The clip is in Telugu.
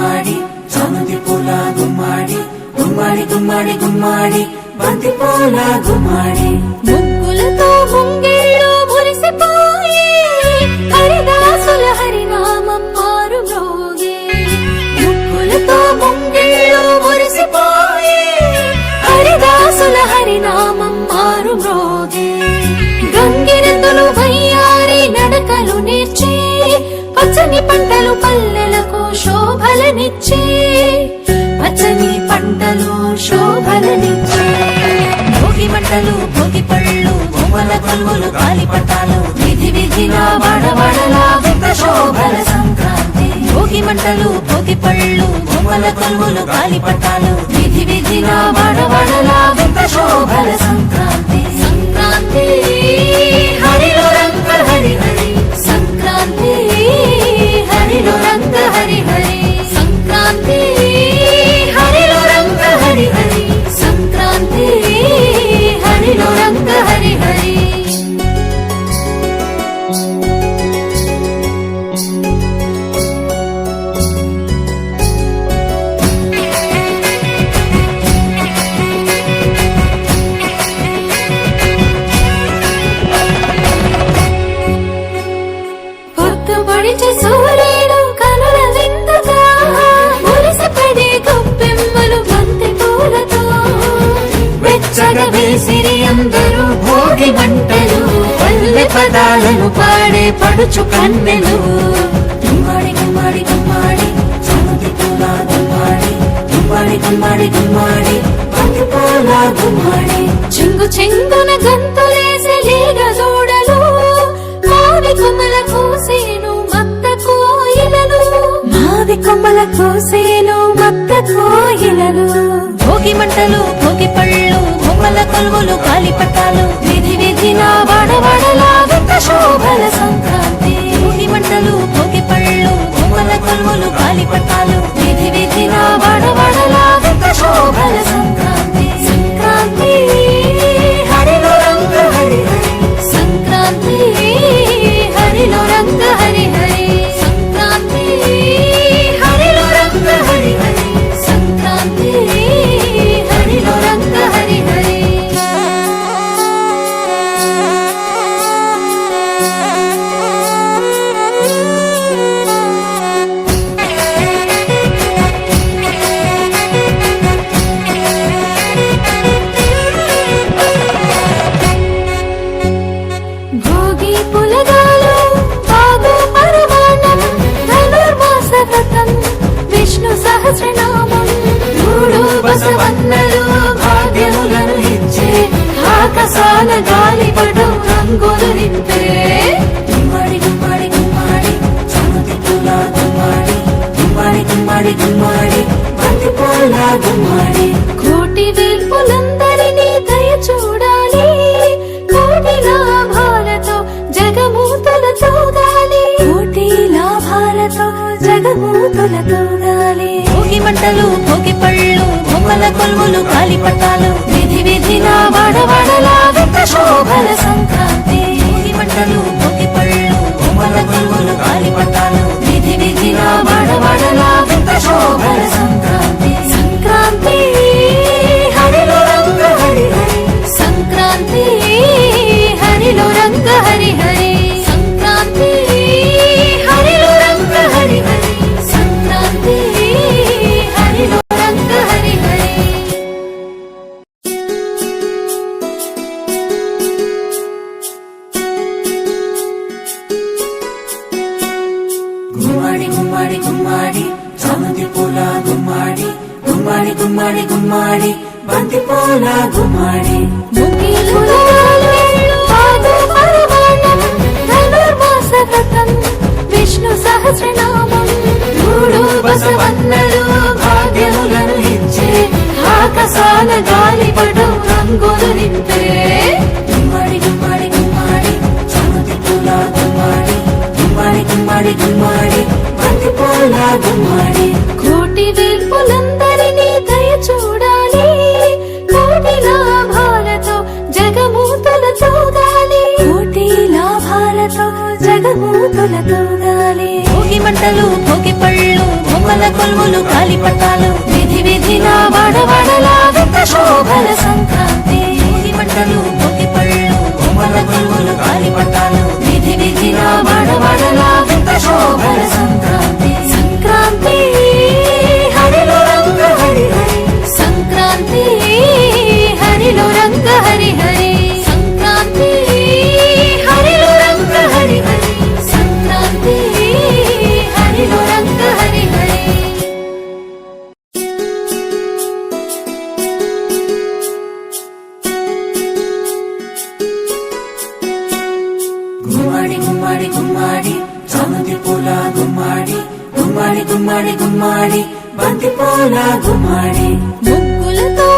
గుమ్మాడి చామంతి పూల గుమ్మాడి గుమ్మాడి గుమ్మాడి గుమ్మాడి బంతి పూల గుమ్మాడి ముగ్గులతో ముంగిళ్ళు మురిసిపోయే హరిదాసుల హరినామం మారు మ్రోగే ముగ్గులతో ముంగిళ్ళు మురిసిపోయే హరిదాసుల హరినామం మారు మ్రోగే గంగిరెద్దులు వయ్యారి నడకలు నేర్చి పచ్చని పంటలు పల్లెలకు శోభలనిచ్చే పచ్చని పంటలు శోభలనిచ్చే భోగి మంటలు భోగి పళ్ళు బొమ్మల కొలువులు గాలిపటాలు విధి విధిన వాడవాడలా వింత శోభల సంక్రాంతి భోగి మంటలు భోగి పళ్ళు బొమ్మల కొలువులు గాలిపటాలు విధి విధిన వాడవాడలా వింత శోభల సంక్రాంతి సంక్రాంతి హరిలో రంగ హరి హరి సంక్రాంతి హరిలో రంగ హరి హరి సంక్రాంతి హరిలో రంగ హరి హరి సంక్రాంతి హరిలో రంగ హరి హరి పొద్దుపడిచే సూర్యుడు కనుల విందుగా మురిసిపడే గొప్పెమ్మలు బంతి పూలతో వెచ్చగా వేసిరి అందరూ భోగి మంటలు పల్లె పదాలను పాడే పడుచు కన్నెలు గుమ్మాడి గుమ్మాడి గుమ్మాడి చామంతి పూల గుమ్మాడి గుమ్మాడి గుమ్మాడి గుమ్మాడి బంతి పూల గుమ్మాడి చెంగు చెంగున గంతులేసే లేగ దూడలు మావి కొమ్మల కోసేను మత్త కోయిలలు మావి కొమ్మల కోసేను మత్త కోయిలలు భోగి మంటలు భోగి పళ్ళు బొమ్మల కొలువులు గాలిపటాలు విధి విధిన వాడవాడలా వింత శోభల సంక్రాంతి భోగి మంటలు భోగి పళ్ళు బొమ్మల కొలువులు గాలిపటాలు విధి విధిన వాడవాడలా వింత శోభల సంక్రాంతి సంక్రాంతి హరిలో రంగ హరి హరి సంక్రాంతి హరిలో రంగ హరి హరి సంక్రాంతి హరిలో రంగ హరి హరి సంక్రాంతి హరిలో రంగ హరి హరి భోగి పులగాలు బాగు పరమాణం ధనుర్మాస వ్రతం విష్ణు సహస్రనామం మూడు బసవన్నలు భాగ్యములను ఇచ్చే ఆకాశాల గాలిపటం రంగులు నింపే గుమ్మాడి గుమ్మాడి గుమ్మాడి చామంతి పూల గుమ్మాడి గుమ్మాడి గుమ్మాడి గుమ్మాడి బంతి పూల గుమ్మాడి కోటి వేల్పులందరినీ దయ చూడాలి కోటి లాభాలతో జగమూతులతో గాలి కోటి లాభాలతో జగమూతులతో గాలి భోగి మంటలు భోగి పళ్ళు బొమ్మల కొలువులు గాలిపటాలు విధి విధిన వాడవాడలా వింత శోభల సంక్రాంతి భోగి మంటలు భోగి పళ్ళు బొమ్మల కొలువులు గాలిపటాలు విధి విధిన వాడవాడలా వింత శోభల సంక్రాంతి సంక్రాంతి హరిలో రంగ హరి హరి సంక్రాంతి హరిలో రంగ హరి హరి సంక్రాంతి హరిలో రంగ హరి హరి సంక్రాంతి హరిలో రంగ హరి హరి గుమ్మాడి గుమ్మాడి గుమ్మాడి చామంతి పూల గుమ్మాడి గుమ్మాడి గుమ్మాడి గుమ్మాడి బంతి పూల గుమ్మాడి ముగ్గులు బాగు పరమాణం ధనుర్మాస వ్రతం విష్ణు సహస్రనామం మూడు బసవన్నలు భాగ్యములను ఇచ్చే ఆకాశాల గాలిపటం రంగులు నింపే గుమ్మాడి గుమ్మాడి గుమ్మాడి చామంతి పూల గుమ్మాడి గుమ్మాడి గుమ్మాడి గుమ్మాడి బంతి పూల గుమ్మాడి కోటి వేల్పులందరినీ దయ చూడాలి కోటి లాభాలతో జగమూతులతో గాలి కోటి లాభాలతో జగమూతులతో గాలి భోగి మంటలు భోగి పళ్ళు బొమ్మల బొమ్మల కొలువులు కాలిపటాలు విధి విధిలా వడవడలా వింత శోభల సంక్రాంతి భోగి మంటలు భోగి పళ్ళు బొమ్మల కొలువులు గాలిపటాలు విధి విధిలా వడవడలా వింత శోభల సంక్రాంతి సంక్రాంతి హరిలో రంగ హరి హరి సంక్రాంతి హరిలో రంగ హరి హరి సంక్రాంతి హరిలో రంగ హరి హరి సంక్రాంతి హరిలో రంగ హరి హరి గుమ్మడి గుమ్మడి గుమ్మడి చామంతి పూల గుమ్మడి గుమ్మడి గుమ్మడి గుమ్మడి బంతి పూల గుమ్మడి ముగ్గులతో